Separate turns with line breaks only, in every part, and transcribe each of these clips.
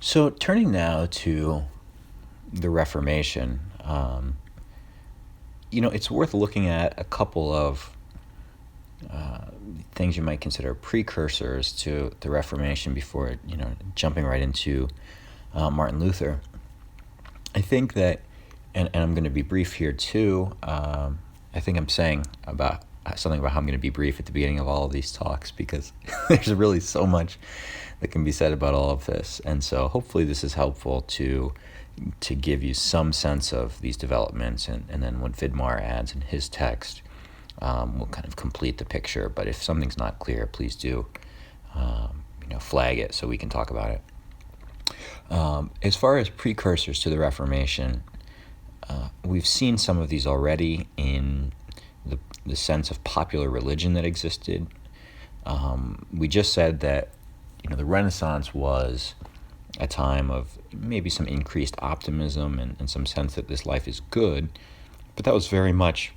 So turning now to the Reformation, it's worth looking at a couple of things you might consider precursors to the Reformation before, jumping right into Martin Luther. I think that, and I'm going to be brief here too. I think I'm saying about something about how I'm going to be brief at the beginning of all of these talks because there's really so much that can be said about all of this. And so hopefully this is helpful to give you some sense of these developments. And then what Vidmar adds in his text will kind of complete the picture. But if something's not clear, please do flag it so we can talk about it. As far as precursors to the Reformation, we've seen some of these already in the sense of popular religion that existed. We just said that the Renaissance was a time of maybe some increased optimism and some sense that this life is good, but that was very much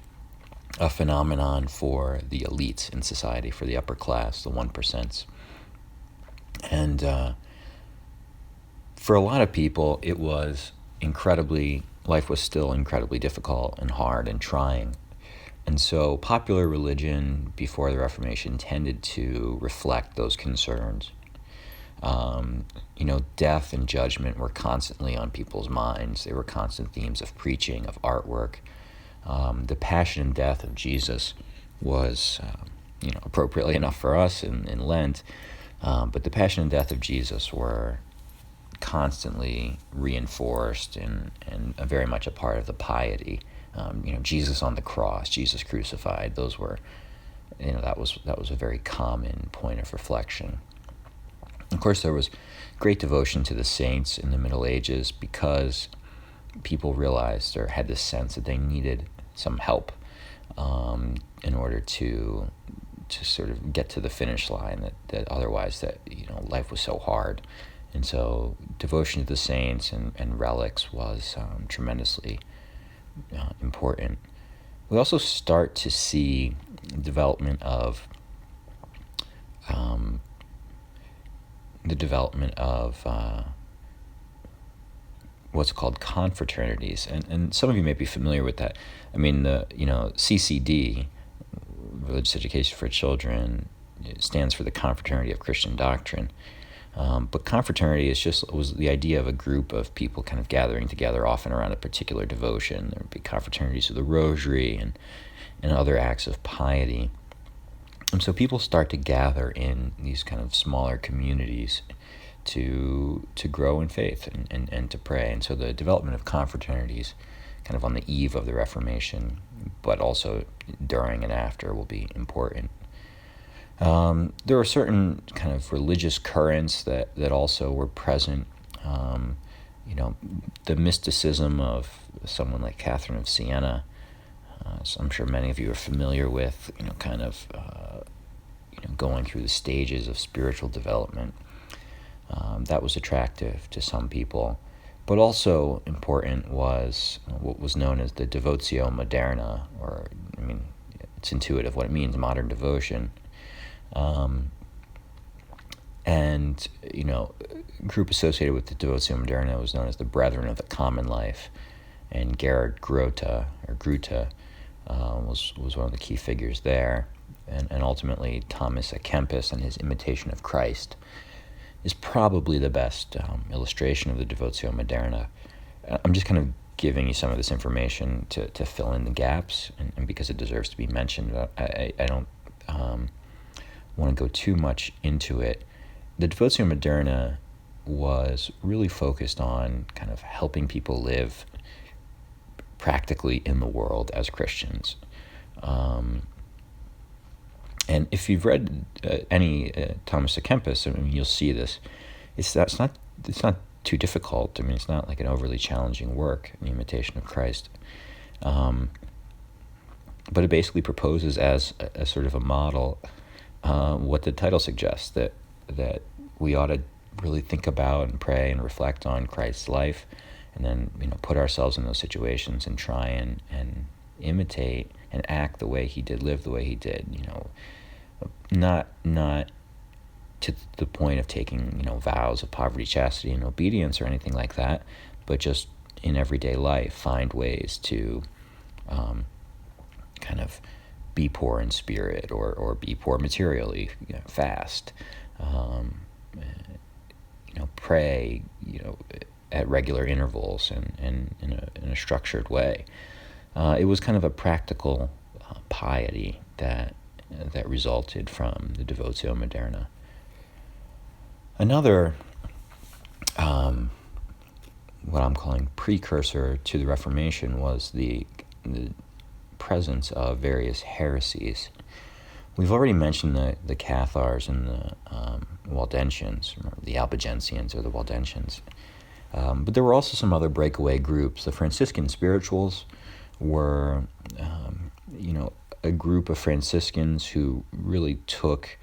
a phenomenon for the elite in society, for the upper class, the 1%. And for a lot of people, life was still incredibly difficult and hard and trying. And so popular religion before the Reformation tended to reflect those concerns. Death and judgment were constantly on people's minds. They were constant themes of preaching, of artwork. The passion and death of Jesus was, appropriately enough for us in Lent, but the passion and death of Jesus were constantly reinforced and very much a part of the piety. Jesus on the cross, Jesus crucified, those were, that was a very common point of reflection. Of course, there was great devotion to the saints in the Middle Ages because people realized or had this sense that they needed some help in order to sort of get to the finish line, that otherwise life was so hard. And so devotion to the saints and relics was tremendously important. We also start to see development of what's called confraternities, and some of you may be familiar with that. I mean, the CCD, Religious Education for Children, stands for the Confraternity of Christian Doctrine. But confraternity was the idea of a group of people kind of gathering together, often around a particular devotion. There would be confraternities of the Rosary and other acts of piety. And so people start to gather in these kind of smaller communities to grow in faith and to pray. And so the development of confraternities kind of on the eve of the Reformation, but also during and after, will be important. There are certain kind of religious currents that also were present. The mysticism of someone like Catherine of Siena, so I'm sure many of you are familiar with, going through the stages of spiritual development. That was attractive to some people. But also important was what was known as the Devotio Moderna, it's intuitive what it means, modern devotion. A group associated with the Devotio Moderna was known as the Brethren of the Common Life, and Gerhard Grota was one of the key figures there, and ultimately Thomas à Kempis and his Imitation of Christ is probably the best illustration of the Devotio Moderna. I'm just kind of giving you some of this information to fill in the gaps, and because it deserves to be mentioned. I don't want to go too much into it. The Devotio Moderna was really focused on kind of helping people live practically in the world as Christians. And if you've read any Thomas à Kempis, you'll see this. It's not too difficult. It's not like an overly challenging work, The Imitation of Christ. But it basically proposes as a sort of a model what the title suggests, that we ought to really think about and pray and reflect on Christ's life, and then put ourselves in those situations and try and imitate and act the way he did, live the way he did. Not to the point of taking, vows of poverty, chastity, and obedience or anything like that, but just in everyday life find ways to kind of be poor in spirit or be poor materially, fast, pray, at regular intervals and in a structured way. It was kind of a practical piety that resulted from the Devotio Moderna. Another, what I'm calling precursor to the Reformation, was the presence of various heresies. We've already mentioned the Cathars and the Waldensians, or the Albigensians or the Waldensians. But there were also some other breakaway groups. The Franciscan spirituals were, a group of Franciscans who really took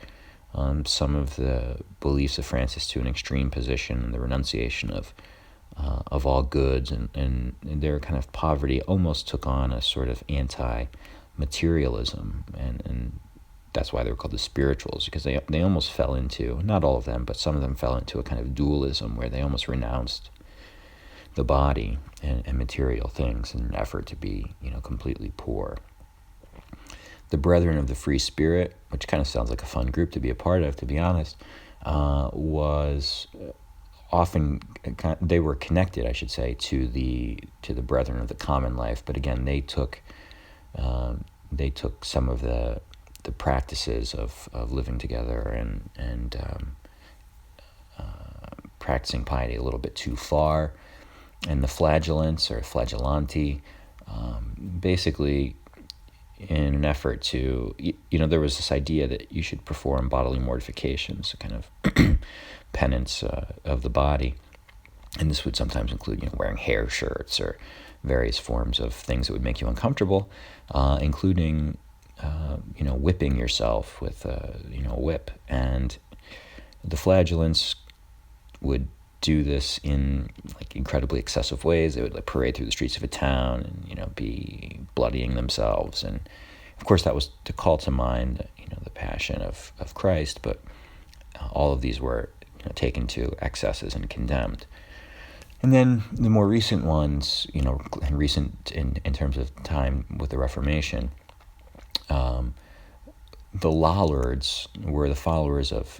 some of the beliefs of Francis to an extreme position, the renunciation of all goods, and their kind of poverty almost took on a sort of anti-materialism, and that's why they were called the spirituals, because they almost fell into, not all of them, but some of them fell into a kind of dualism where they almost renounced the body and material things in an effort to be, completely poor. The Brethren of the Free Spirit, which kind of sounds like a fun group to be a part of, to be honest, was often, they were connected, I should say, to the Brethren of the Common Life, but again, they took some of the practices of living together and practicing piety a little bit too far. And the Flagellants or Flagellanti, basically in an effort to, there was this idea that you should perform bodily mortifications, a kind of penance of the body. And this would sometimes include, wearing hair shirts or various forms of things that would make you uncomfortable, including, whipping yourself with a whip. And the Flagellants would do this in incredibly excessive ways. They would parade through the streets of a town and be bloodying themselves, and of course that was to call to mind the passion of Christ. But all of these were taken to excesses and condemned. And then the more recent ones, recent in terms of time with the Reformation, the Lollards were the followers of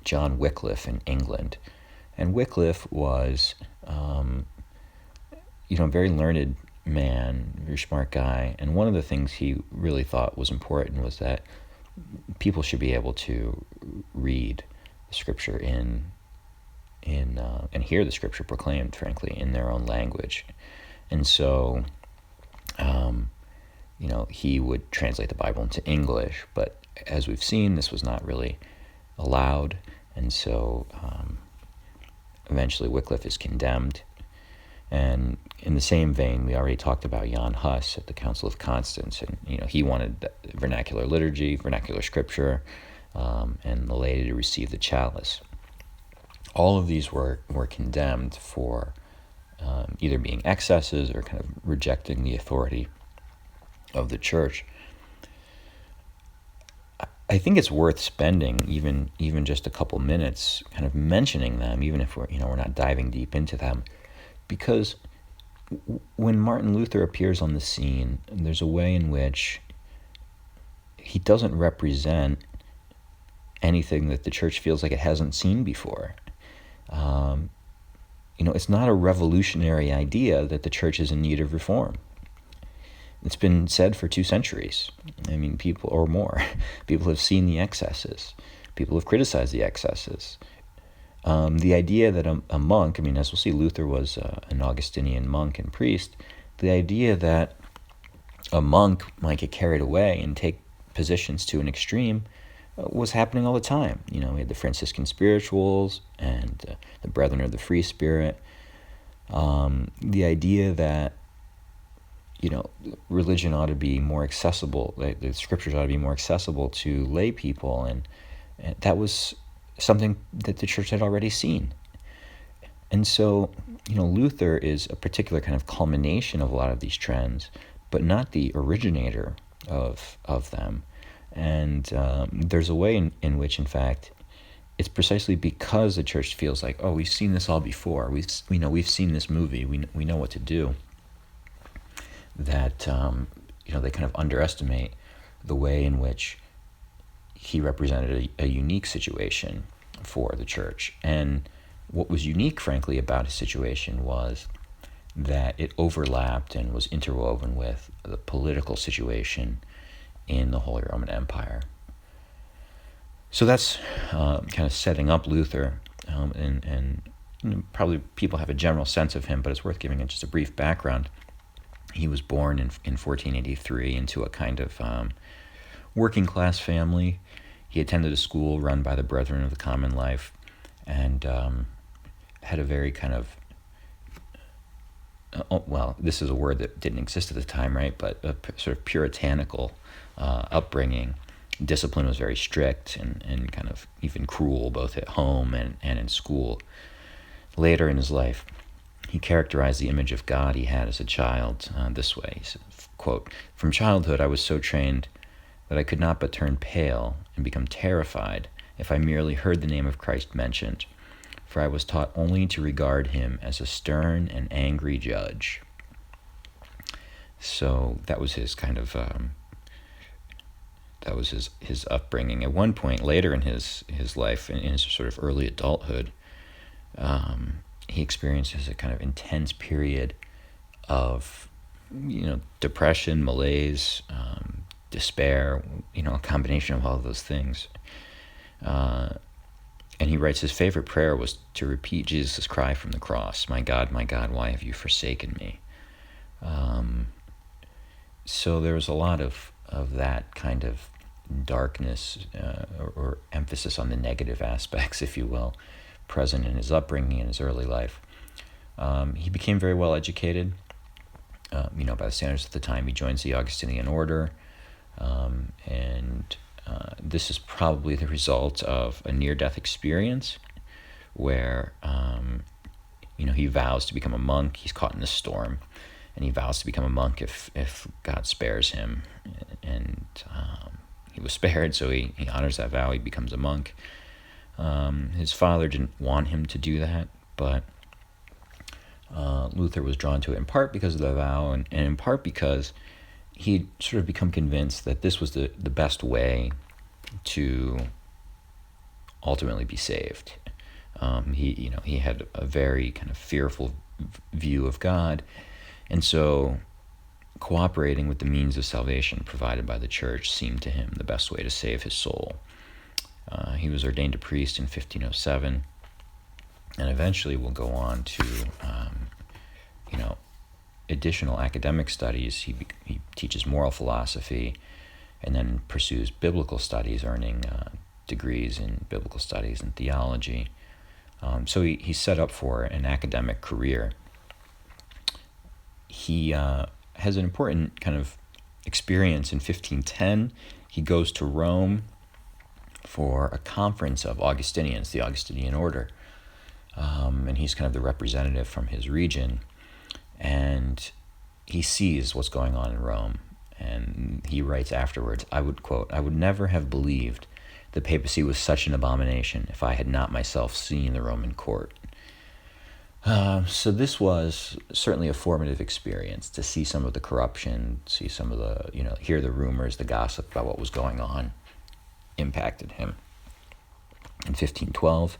John Wycliffe in England. And Wycliffe was, a very learned man, very smart guy. And one of the things he really thought was important was that people should be able to read the Scripture and hear the Scripture proclaimed, frankly, in their own language. And so, he would translate the Bible into English. But as we've seen, this was not really allowed. And so, eventually Wycliffe is condemned. And in the same vein, we already talked about Jan Hus at the Council of Constance, and he wanted vernacular liturgy, vernacular scripture, and the laity to receive the chalice. All of these were condemned for either being excesses or kind of rejecting the authority of the church. I think it's worth spending even just a couple minutes kind of mentioning them, even if we're not diving deep into them, because when Martin Luther appears on the scene, there's a way in which he doesn't represent anything that the church feels like it hasn't seen before. It's not a revolutionary idea that the church is in need of reform. It's been said for 2 centuries. People, or more, people have seen the excesses. People have criticized the excesses. The idea that a monk, as we'll see, Luther was an Augustinian monk and priest. The idea that a monk might get carried away and take positions to an extreme was happening all the time. We had the Franciscan spirituals and the Brethren of the Free Spirit. The idea that religion ought to be more accessible, the scriptures ought to be more accessible to lay people, and that was something that the church had already seen. And so, Luther is a particular kind of culmination of a lot of these trends, but not the originator of them. And there's a way in which, in fact, it's precisely because the church feels like, oh, we've seen this all before. We've seen this movie. We know what to do. That they kind of underestimate the way in which he represented a unique situation for the church. And what was unique, frankly, about his situation was that it overlapped and was interwoven with the political situation in the Holy Roman Empire. So that's kind of setting up Luther, and probably people have a general sense of him, but it's worth giving it just a brief background. He was born in 1483 into a kind of working class family. He attended a school run by the Brethren of the Common Life, and had a very kind of, this is a word that didn't exist at the time, right? But a sort of puritanical upbringing. Discipline was very strict and kind of even cruel, both at home and in school. Later in his life, he characterized the image of God he had as a child this way. He said, quote, "From childhood I was so trained that I could not but turn pale and become terrified if I merely heard the name of Christ mentioned, for I was taught only to regard him as a stern and angry judge." So that was his kind of that was his upbringing. At one point later in his life, in his sort of early adulthood, he experiences a kind of intense period of, depression, malaise, despair, a combination of all of those things. And he writes his favorite prayer was to repeat Jesus' cry from the cross, my God, why have you forsaken me?" So there was a lot of that kind of darkness or emphasis on the negative aspects, if you will, present in his upbringing in his early life. He became very well educated. By the standards of the time, he joins the Augustinian order, and this is probably the result of a near-death experience where, he vows to become a monk. He's caught in a storm, and he vows to become a monk if God spares him. And he was spared, so he honors that vow. He becomes a monk. His father didn't want him to do that, but Luther was drawn to it in part because of the vow, and in part because he'd sort of become convinced that this was the best way to ultimately be saved. He had a very kind of fearful view of God, and so cooperating with the means of salvation provided by the church seemed to him the best way to save his soul. He was ordained a priest in 1507, and eventually will go on to, additional academic studies. He teaches moral philosophy, and then pursues biblical studies, earning degrees in biblical studies and theology. So he's set up for an academic career. He has an important kind of experience in 1510. He goes to Rome for a conference of Augustinians, the Augustinian order, and he's kind of the representative from his region, and he sees what's going on in Rome, and he writes afterwards, I would never have believed the papacy was such an abomination if I had not myself seen the Roman court. So this was certainly a formative experience to see some of the corruption, see some of the, hear the rumors, the gossip about what was going on, impacted him. In 1512,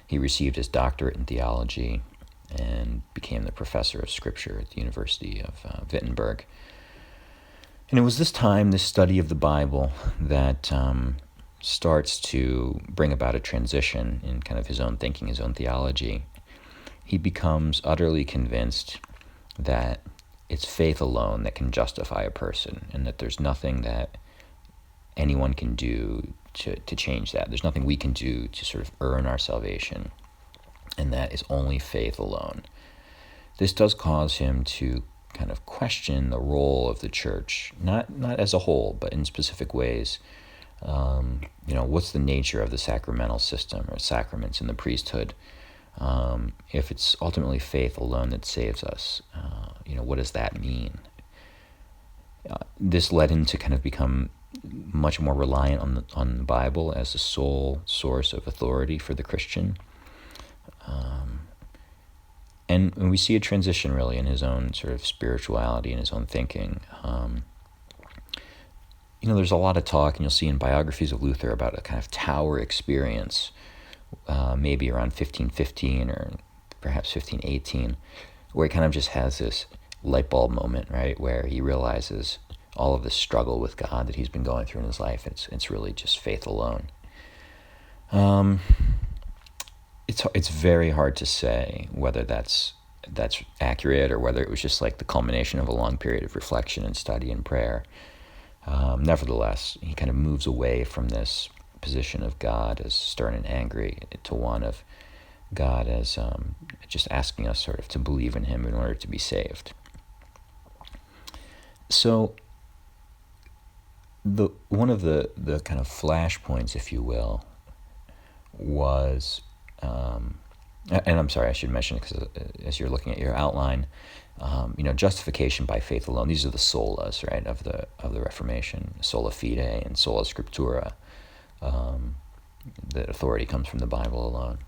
he received his doctorate in theology and became the professor of scripture at the University of Wittenberg. And it was this time, this study of the Bible, that starts to bring about a transition in kind of his own thinking, his own theology. He becomes utterly convinced that it's faith alone that can justify a person, and that there's nothing that anyone can do to change that. There's nothing we can do to sort of earn our salvation, and that is only faith alone. This does cause him to kind of question the role of the church, not as a whole, but in specific ways. What's the nature of the sacramental system or sacraments in the priesthood? If it's ultimately faith alone that saves us, what does that mean? This led him to kind of become much more reliant on the Bible as the sole source of authority for the Christian. And we see a transition really in his own sort of spirituality and his own thinking. There's a lot of talk, and you'll see in biographies of Luther, about a kind of tower experience, maybe around 1515 or perhaps 1518, where he kind of just has this light bulb moment, right, where he realizes all of this struggle with God that he's been going through in his life. It's really just faith alone. It's very hard to say whether that's accurate or whether it was just like the culmination of a long period of reflection and study and prayer. Nevertheless, he kind of moves away from this position of God as stern and angry to one of God as just asking us sort of to believe in him in order to be saved. So one of the kind of flashpoints, if you will, was, and I'm sorry, I should mention it because as you're looking at your outline, justification by faith alone. These are the solas, right, of the Reformation: sola fide and sola scriptura. The authority comes from the Bible alone.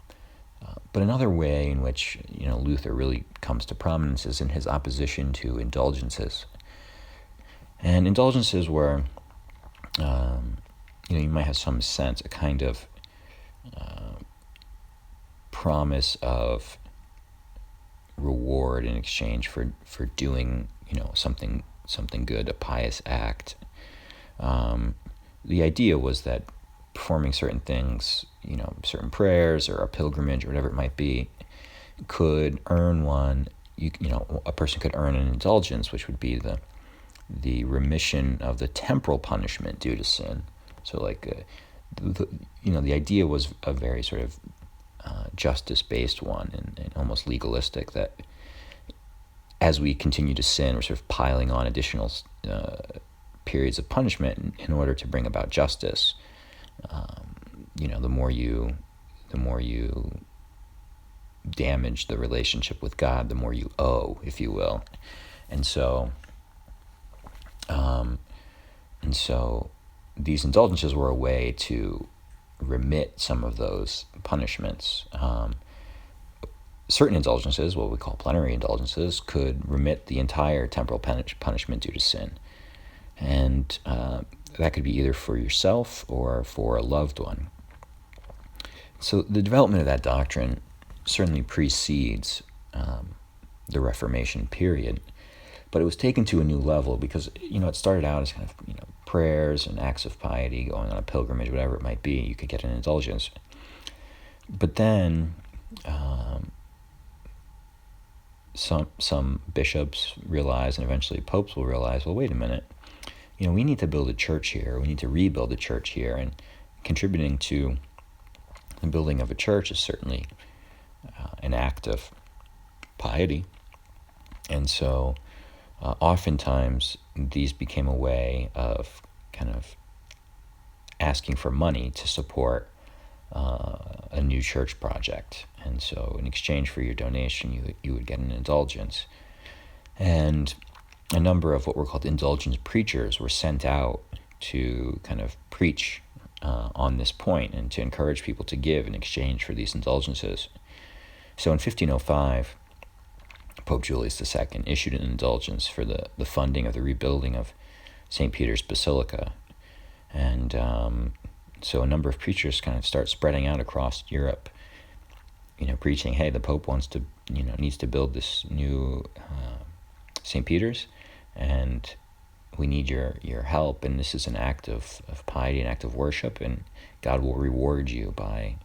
But another way in which Luther really comes to prominence is in his opposition to indulgences. And indulgences were, you might have some sense, a kind of promise of reward in exchange for doing something good, a pious act. The idea was that performing certain things, certain prayers or a pilgrimage or whatever it might be, could earn one. A person could earn an indulgence, which would be the remission of the temporal punishment due to sin. So, the idea was a very sort of justice-based one and almost legalistic, that as we continue to sin, we're sort of piling on additional periods of punishment in order to bring about justice. The more you damage the relationship with God, the more you owe, if you will. And so these indulgences were a way to remit some of those punishments. Certain indulgences, what we call plenary indulgences, could remit the entire temporal punishment due to sin. And that could be either for yourself or for a loved one. So the development of that doctrine certainly precedes the Reformation period, but it was taken to a new level because, it started out as kind of, prayers and acts of piety, going on a pilgrimage, whatever it might be. You could get an indulgence. But then some bishops realize, and eventually popes will realize, well, wait a minute, we need to build a church here. We need to rebuild a church here. And contributing to the building of a church is certainly an act of piety. And so oftentimes these became a way of kind of asking for money to support a new church project. And so in exchange for your donation, you would get an indulgence. And a number of what were called indulgence preachers were sent out to kind of preach on this point and to encourage people to give in exchange for these indulgences. So in 1505, Pope Julius II issued an indulgence for the funding of the rebuilding of St. Peter's Basilica. And so a number of preachers kind of start spreading out across Europe, preaching, hey, the Pope needs to build this new St. Peter's, and we need your help, and this is an act of piety, an act of worship, and God will reward you by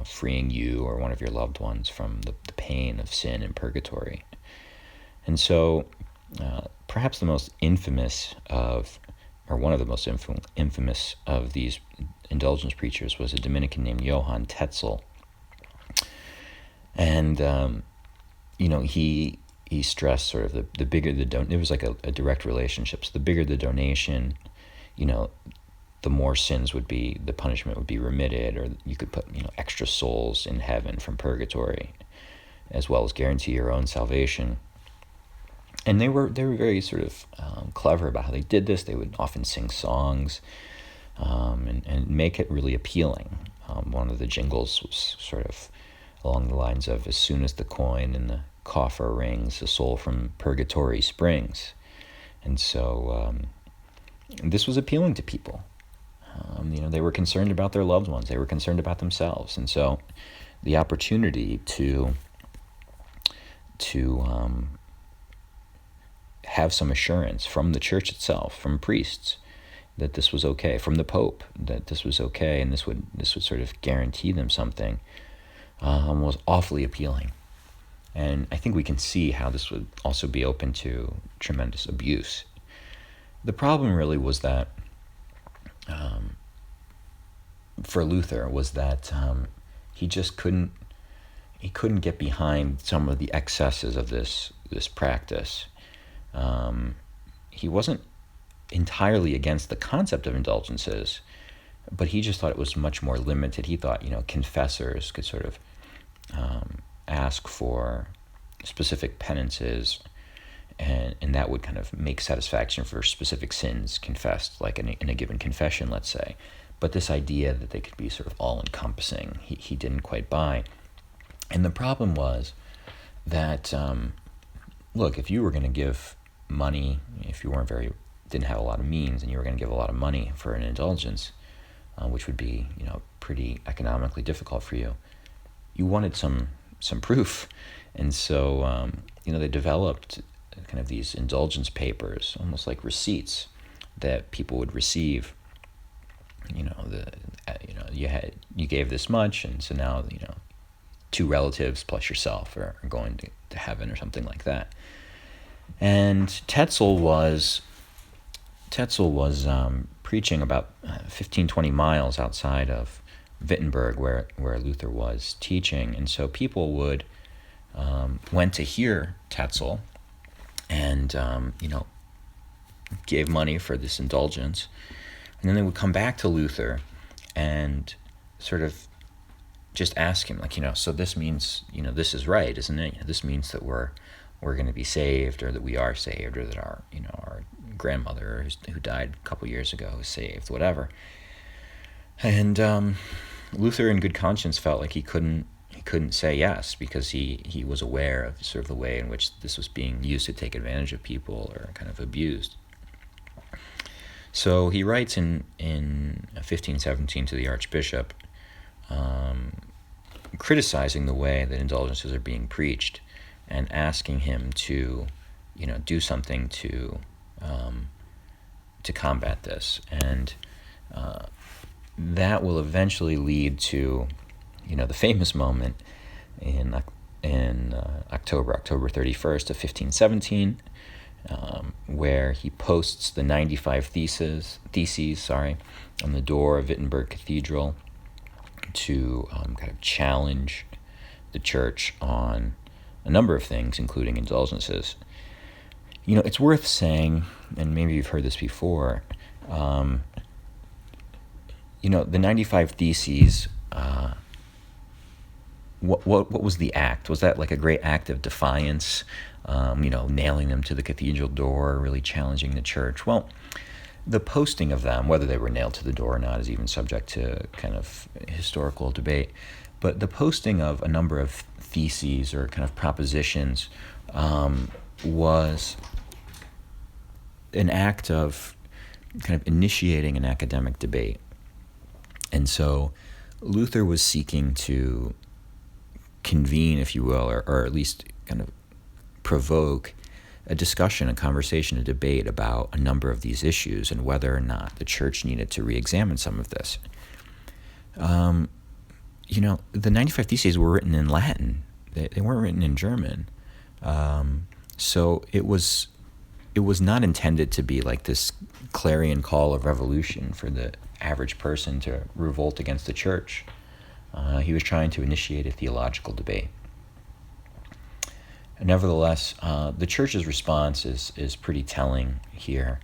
freeing you or one of your loved ones from the pain of sin and purgatory. And so perhaps the most infamous or one of the most infamous of these indulgence preachers was a Dominican named Johann Tetzel. And he stressed sort of the bigger it was like a direct relationship. So the bigger the donation, the more sins would be, the punishment would be remitted, or you could put extra souls in heaven from purgatory, as well as guarantee your own salvation. And they were very sort of clever about how they did this. They would often sing songs and make it really appealing. One of the jingles was sort of along the lines of, "As soon as the coin in the coffer rings, a soul from purgatory springs." And so this was appealing to people. They were concerned about their loved ones. They were concerned about themselves. And so the opportunity to have some assurance from the church itself, from priests, that this was okay, from the Pope, that this was okay, and this would sort of guarantee them something, was awfully appealing. And I think we can see how this would also be open to tremendous abuse. The problem really was that, for Luther, was that he just couldn't get behind some of the excesses of this practice. He wasn't entirely against the concept of indulgences, but he just thought it was much more limited. He thought, confessors could sort of ask for specific penances, and that would kind of make satisfaction for specific sins confessed, like in a given confession, let's say. But this idea that they could be sort of all-encompassing, he didn't quite buy. And the problem was that, look, if you were going to give money, if you didn't have a lot of means, and you were going to give a lot of money for an indulgence, which would be, pretty economically difficult for you, you wanted some proof. And so, they developed kind of these indulgence papers, almost like receipts that people would receive. You gave this much, and so now, 2 relatives plus yourself are going to heaven or something like that. And Tetzel was preaching about 15, 20 miles outside of Wittenberg, where Luther was teaching. And so people went to hear Tetzel and, gave money for this indulgence. And then they would come back to Luther and sort of just ask him, so this means, this is right, isn't it? This means that we're going to be saved, or that we are saved, or that our grandmother who died a couple years ago is saved, whatever. And Luther, in good conscience, felt like he couldn't say yes, because he was aware of sort of the way in which this was being used to take advantage of people, or kind of abused. So he writes in 1517 to the Archbishop, criticizing the way that indulgences are being preached, and asking him to, do something to combat this. And that will eventually lead to, the famous moment in October 31st of 1517, where he posts the 95 theses on the door of Wittenberg Cathedral to kind of challenge the church on a number of things, including indulgences. It's worth saying, and maybe you've heard this before, the 95 theses, what was the act? Was that like a great act of defiance, nailing them to the cathedral door, really challenging the church? Well, the posting of them, whether they were nailed to the door or not, is even subject to kind of historical debate. But the posting of a number of theses or kind of propositions was an act of kind of initiating an academic debate. And so Luther was seeking to convene, if you will, or at least kind of provoke a discussion, a conversation, a debate about a number of these issues, and whether or not the church needed to re-examine some of this. The 95 Theses were written in Latin. They weren't written in German. So it was not intended to be like this clarion call of revolution for the average person to revolt against the church. He was trying to initiate a theological debate. Nevertheless, the church's response is pretty telling here,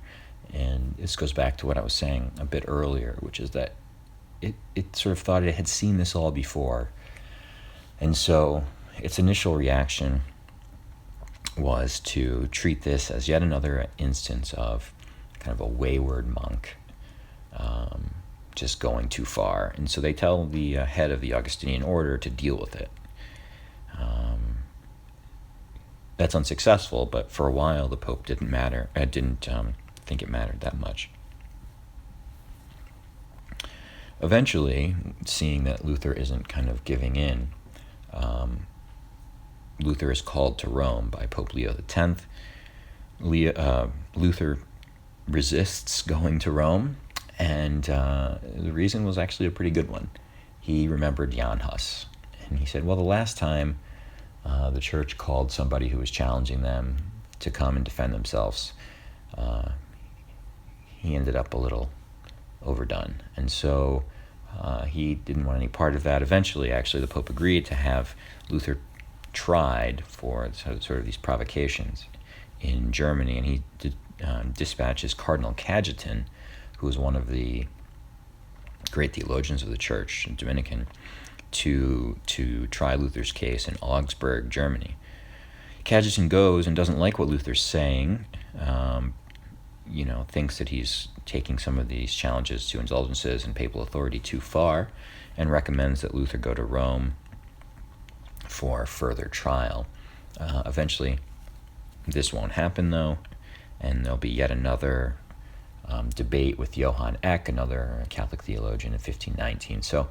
and this goes back to what I was saying a bit earlier, which is that it sort of thought it had seen this all before, and so its initial reaction was to treat this as yet another instance of kind of a wayward monk just going too far. And so they tell the head of the Augustinian order to deal with it. That's unsuccessful, but for a while the Pope didn't think it mattered that much. Eventually, seeing that Luther isn't kind of giving in, Luther is called to Rome by Pope Leo X. Luther resists going to Rome, and the reason was actually a pretty good one. He remembered Jan Hus, and he said, well, the last time the church called somebody who was challenging them to come and defend themselves, he ended up a little overdone. And so he didn't want any part of that. Eventually, actually, the Pope agreed to have Luther tried for sort of these provocations in Germany, and he dispatches Cardinal Cajetan, who was one of the great theologians of the church, Dominican, to try Luther's case in Augsburg, Germany. Cajetan goes and doesn't like what Luther's saying, thinks that he's taking some of these challenges to indulgences and papal authority too far, and recommends that Luther go to Rome for further trial. Eventually, this won't happen, though, and there'll be yet another debate with Johann Eck, another Catholic theologian, in 1519. So,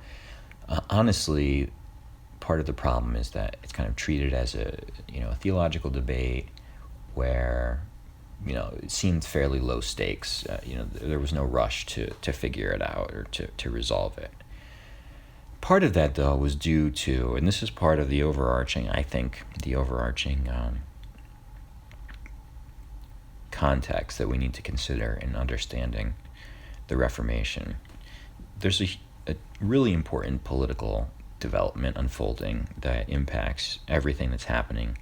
honestly, part of the problem is that it's kind of treated as a theological debate where it seemed fairly low stakes. There was no rush to figure it out or to resolve it. Part of that, though, was due to, and this is part of the overarching context that we need to consider in understanding the Reformation. There's a really important political development unfolding that impacts everything that's happening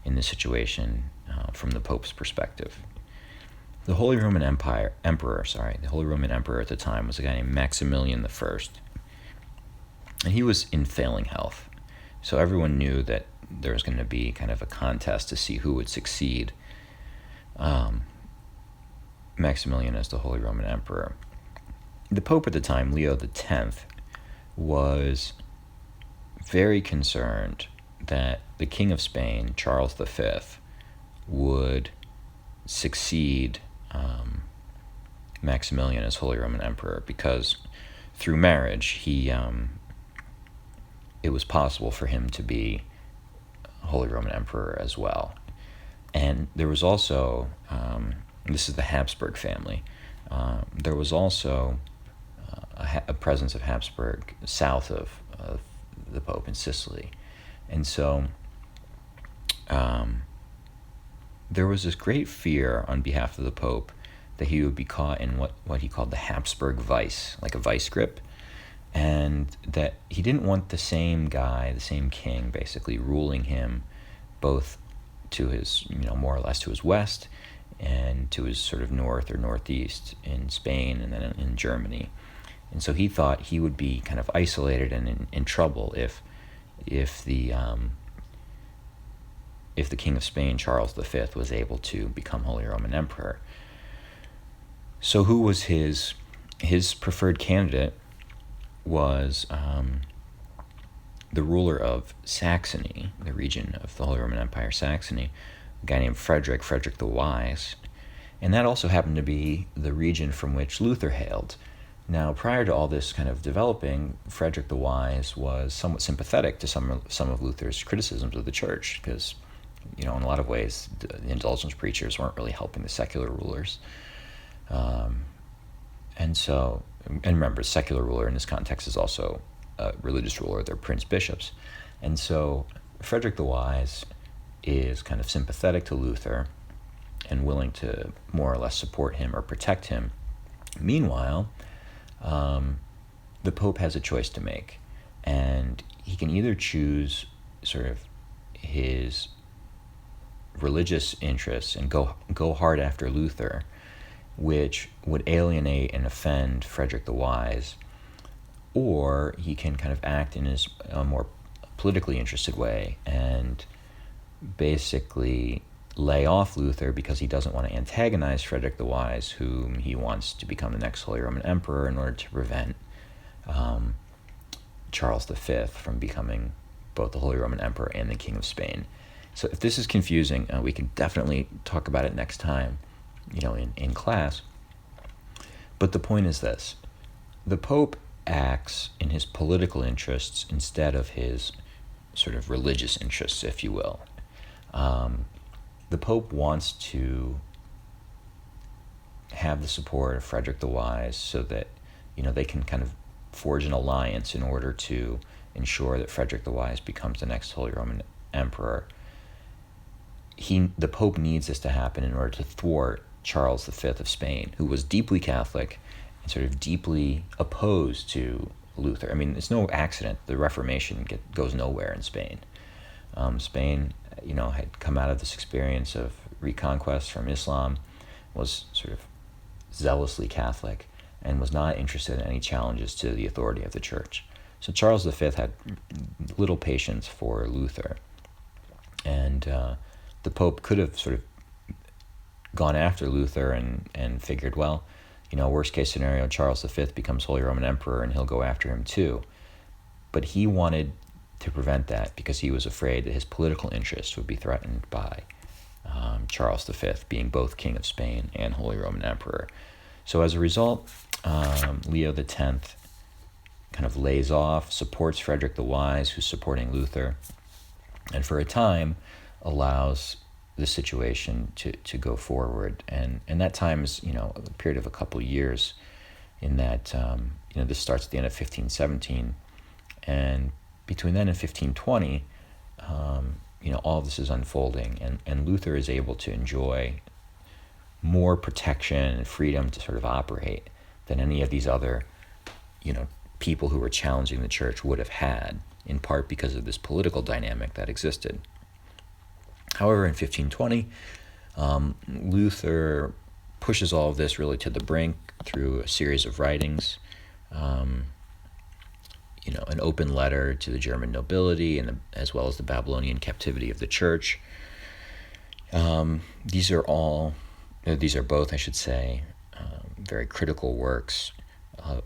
in this situation from the Pope's perspective. The Holy Roman Emperor at the time was a guy named Maximilian I, and he was in failing health. So everyone knew that there was going to be kind of a contest to see who would succeed Maximilian as the Holy Roman Emperor. The Pope at the time, Leo X, was very concerned that the King of Spain, Charles V, would succeed Maximilian as Holy Roman Emperor, because through marriage it was possible for him to be Holy Roman Emperor as well. And there was also, this is the Habsburg family, there was also a presence of Habsburg south of the Pope in Sicily. And so there was this great fear on behalf of the Pope that he would be caught in what he called the Habsburg vice, like a vice grip, and that he didn't want the same king, basically ruling him both to his, more or less to his west and to his sort of north or northeast in Spain and then in Germany. And so he thought he would be kind of isolated and in trouble if the King of Spain, Charles V, was able to become Holy Roman Emperor. So who was his preferred candidate was the ruler of Saxony, the region of the Holy Roman Empire, Saxony, a guy named Frederick the Wise. And that also happened to be the region from which Luther hailed. Now, prior to all this kind of developing, Frederick the Wise was somewhat sympathetic to some of Luther's criticisms of the church, because, in a lot of ways, the indulgence preachers weren't really helping the secular rulers. And remember, secular ruler in this context is also a religious ruler. They're prince bishops. And so Frederick the Wise is kind of sympathetic to Luther and willing to more or less support him or protect him. Meanwhile, the Pope has a choice to make, and he can either choose sort of his religious interests and go hard after Luther, which would alienate and offend Frederick the Wise, or he can kind of act in a more politically interested way and basically lay off Luther because he doesn't want to antagonize Frederick the Wise, whom he wants to become the next Holy Roman Emperor, in order to prevent Charles V from becoming both the Holy Roman Emperor and the King of Spain. So if this is confusing, we can definitely talk about it next time, in class. But the point is this: the Pope acts in his political interests instead of his sort of religious interests, if you will. The Pope wants to have the support of Frederick the Wise so that, they can kind of forge an alliance in order to ensure that Frederick the Wise becomes the next Holy Roman Emperor. The Pope needs this to happen in order to thwart Charles V of Spain, who was deeply Catholic and sort of deeply opposed to Luther. I mean, it's no accident the Reformation goes nowhere in Spain. Spain, had come out of this experience of reconquest from Islam, was sort of zealously Catholic, and was not interested in any challenges to the authority of the church. So Charles V had little patience for Luther, and the Pope could have sort of gone after Luther and figured, well, worst case scenario, Charles V becomes Holy Roman Emperor and he'll go after him too. But he wanted to prevent that because he was afraid that his political interests would be threatened by Charles V being both King of Spain and Holy Roman Emperor. So as a result, Leo X kind of lays off, supports Frederick the Wise, who's supporting Luther, and for a time allows the situation to go forward. And that time is, a period of a couple of years in that, this starts at the end of 1517. And between then and 1520, all of this is unfolding, and Luther is able to enjoy more protection and freedom to sort of operate than any of these other, people who were challenging the church would have had, in part because of this political dynamic that existed. However, in 1520, Luther pushes all of this really to the brink through a series of writings, an open letter to the German nobility, and as well as the Babylonian captivity of the church. These are both, I should say, very critical works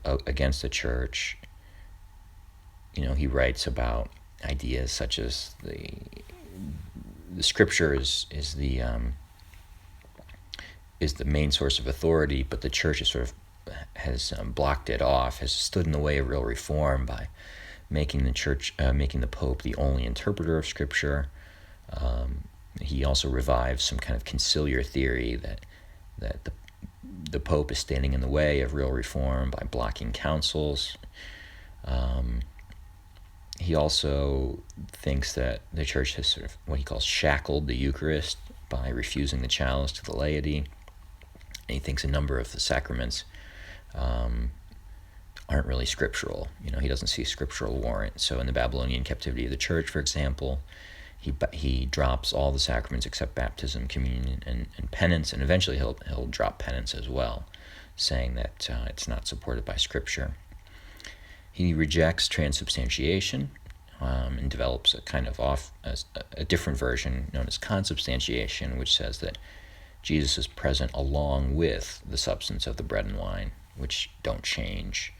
against the church. He writes about ideas such as the Scripture is the main source of authority, but the church has blocked it off, has stood in the way of real reform by making the Pope the only interpreter of Scripture. He also revives some kind of conciliar theory that the Pope is standing in the way of real reform by blocking councils. He also thinks that the church has sort of what he calls shackled the Eucharist by refusing the chalice to the laity. And he thinks a number of the sacraments aren't really scriptural. He doesn't see scriptural warrant. So in the Babylonian captivity of the church, for example, he drops all the sacraments except baptism, communion, and penance, and eventually he'll drop penance as well, saying that it's not supported by Scripture. He rejects transubstantiation and develops a kind of a different version known as consubstantiation, which says that Jesus is present along with the substance of the bread and wine, which don't change.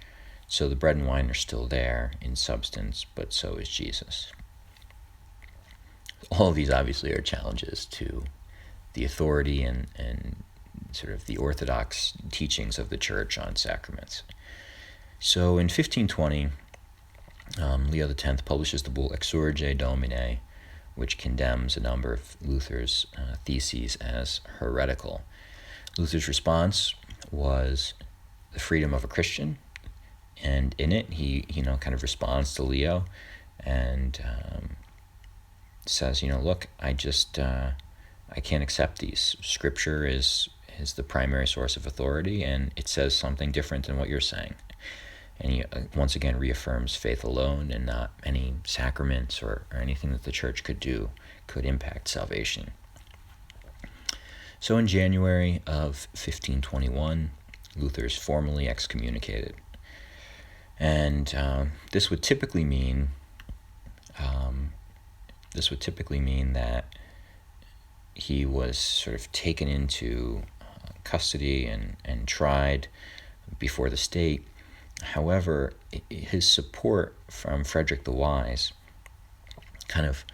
So the bread and wine are still there in substance, but so is Jesus. All of these obviously are challenges to the authority and sort of the orthodox teachings of the church on sacraments. So in 1520, Leo X publishes the bull Exsurge Domine, which condemns a number of Luther's theses as heretical. Luther's response was the freedom of a Christian, and in it he kind of responds to Leo and says, look, I can't accept these. Scripture is the primary source of authority, and it says something different than what you're saying. And he once again reaffirms faith alone and not any sacraments or anything that the church could do could impact salvation. So in January of 1521, Luther is formally excommunicated. And this would typically mean that he was sort of taken into custody and tried before the state. However, his support from Frederick the Wise kind of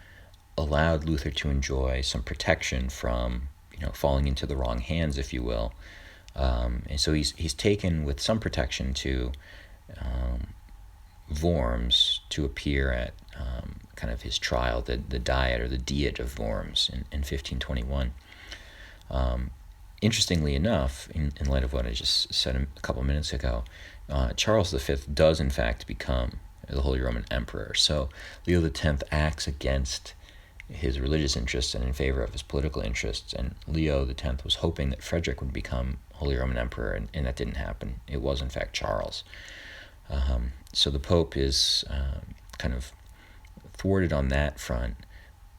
allowed Luther to enjoy some protection from, falling into the wrong hands, if you will. And so he's taken with some protection to Worms to appear at kind of his trial, the Diet or the Diet of Worms in 1521. Interestingly enough, in light of what I just said a couple minutes ago, Charles V does in fact become the Holy Roman Emperor. So Leo X acts against his religious interests and in favor of his political interests, and Leo X was hoping that Frederick would become Holy Roman Emperor, and that didn't happen. It was in fact Charles. So the Pope is kind of thwarted on that front,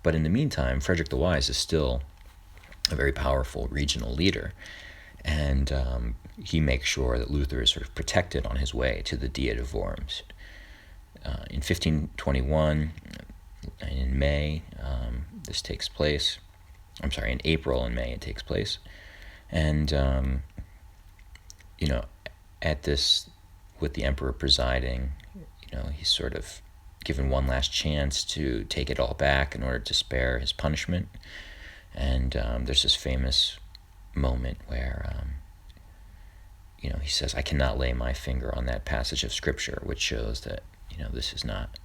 but in the meantime, Frederick the Wise is still a very powerful regional leader, and he makes sure that Luther is sort of protected on his way to the Diet of Worms. In 1521, in May, this takes place. I'm sorry, in April and May it takes place, and at this, with the emperor presiding, he's sort of given one last chance to take it all back in order to spare his punishment. And there's this famous moment where, he says, "I cannot lay my finger on that passage of Scripture," which shows that, this is not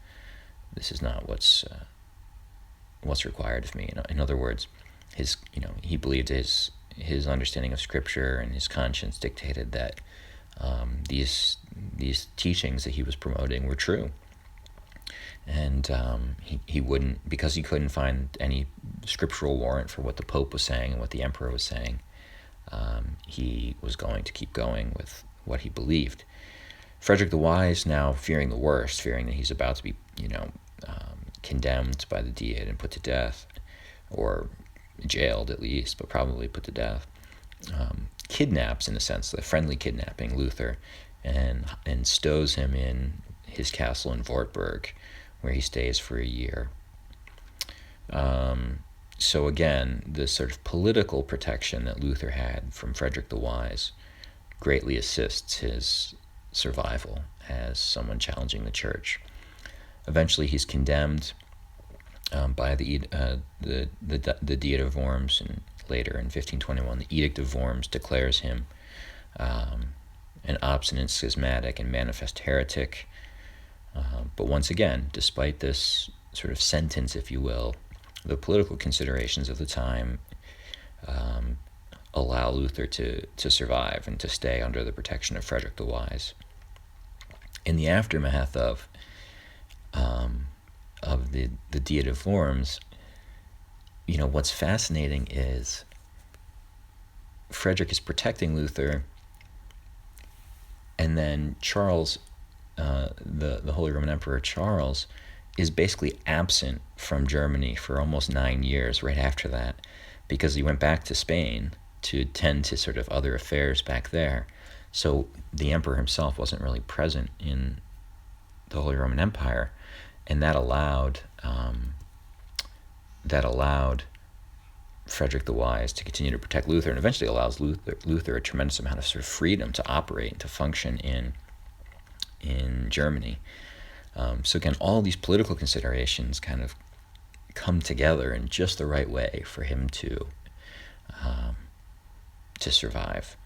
what's required of me. In other words, he believed his understanding of Scripture and his conscience dictated that these teachings that he was promoting were true. And he wouldn't, because he couldn't find any scriptural warrant for what the Pope was saying and what the Emperor was saying, he was going to keep going with what he believed. Frederick the Wise, now fearing the worst, fearing that he's about to be, condemned by the Diet and put to death, or jailed at least, but probably put to death, kidnaps, in a sense, the friendly kidnapping, Luther, and stows him in his castle in Wartburg, where he stays for a year. So again, this sort of political protection that Luther had from Frederick the Wise greatly assists his survival as someone challenging the church. Eventually, he's condemned by the Diet of Worms, and later in 1521, the Edict of Worms declares him an obstinate, schismatic, and manifest heretic. But once again, despite this sort of sentence, if you will, the political considerations of the time allow Luther to survive and to stay under the protection of Frederick the Wise. In the aftermath of the Diet of Worms, what's fascinating is Frederick is protecting Luther, and then Charles, the Holy Roman Emperor Charles, is basically absent from Germany for almost 9 years right after that, because he went back to Spain to tend to sort of other affairs back there. So the emperor himself wasn't really present in the Holy Roman Empire, and that allowed Frederick the Wise to continue to protect Luther, and eventually allows Luther a tremendous amount of sort of freedom to operate and to function in Germany. So again, all these political considerations kind of come together in just the right way for him to survive.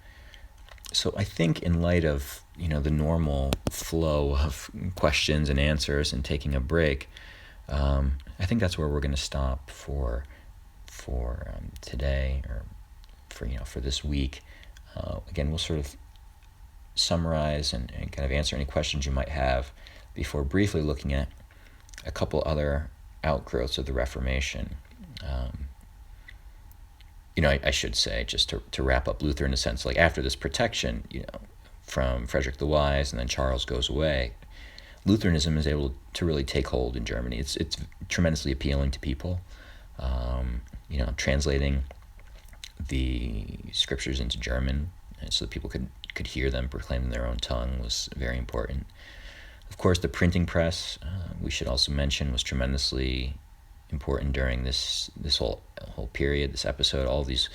So I think, in light of the normal flow of questions and answers and taking a break, I think that's where we're going to stop for today, or for this week. Again, we'll sort of summarize and kind of answer any questions you might have before briefly looking at a couple other outgrowths of the Reformation. I should say, just to wrap up Luther, in a sense, like after this protection, from Frederick the Wise, and then Charles goes away, Lutheranism is able to really take hold in Germany. It's tremendously appealing to people. Translating the scriptures into German so that people could hear them proclaimed in their own tongue was very important. Of course, the printing press, we should also mention, was tremendously important during this whole period, this episode. All these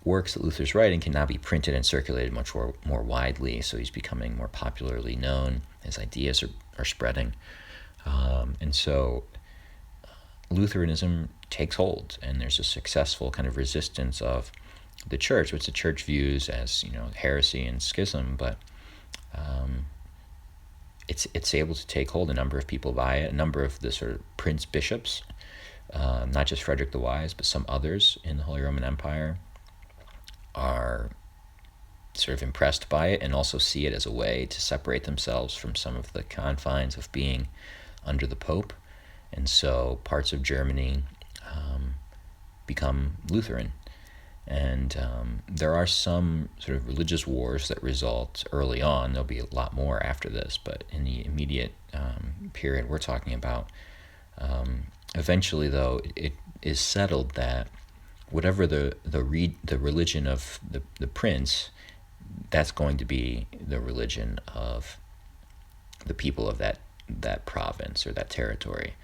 works that Luther's writing can now be printed and circulated much more widely. So he's becoming more popularly known. His ideas are spreading, and so Lutheranism takes hold, and there's a successful kind of resistance of the church, which the church views as heresy and schism, but it's able to take hold. A number of people buy it. A number of the sort of prince bishops, not just Frederick the Wise, but some others in the Holy Roman Empire, are sort of impressed by it and also see it as a way to separate themselves from some of the confines of being under the Pope. And so parts of Germany become Lutheran. And there are some sort of religious wars that result early on. There'll be a lot more after this, but in the immediate period we're talking about, eventually, though, it is settled that whatever the religion of the prince, that's going to be the religion of the people of that province or that territory.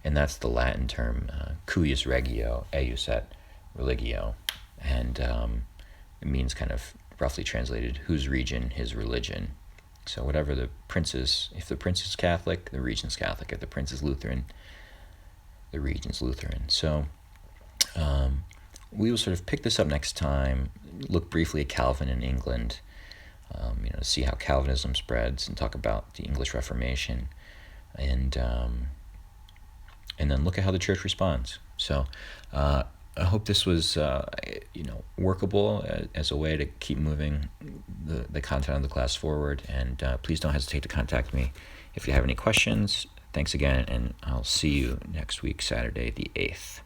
And that's the Latin term cuius regio, eius et religio. And it means, kind of roughly translated, whose region, his religion. So whatever the prince is, if the prince is Catholic, the region's Catholic. If the prince is Lutheran, the region's Lutheran. So we will sort of pick this up next time, look briefly at Calvin in England, to see how Calvinism spreads, and talk about the English Reformation, and then look at how the church responds. So I hope this was workable as a way to keep moving the content of the class forward. And please don't hesitate to contact me if you have any questions. Thanks again, and I'll see you next week, Saturday the 8th.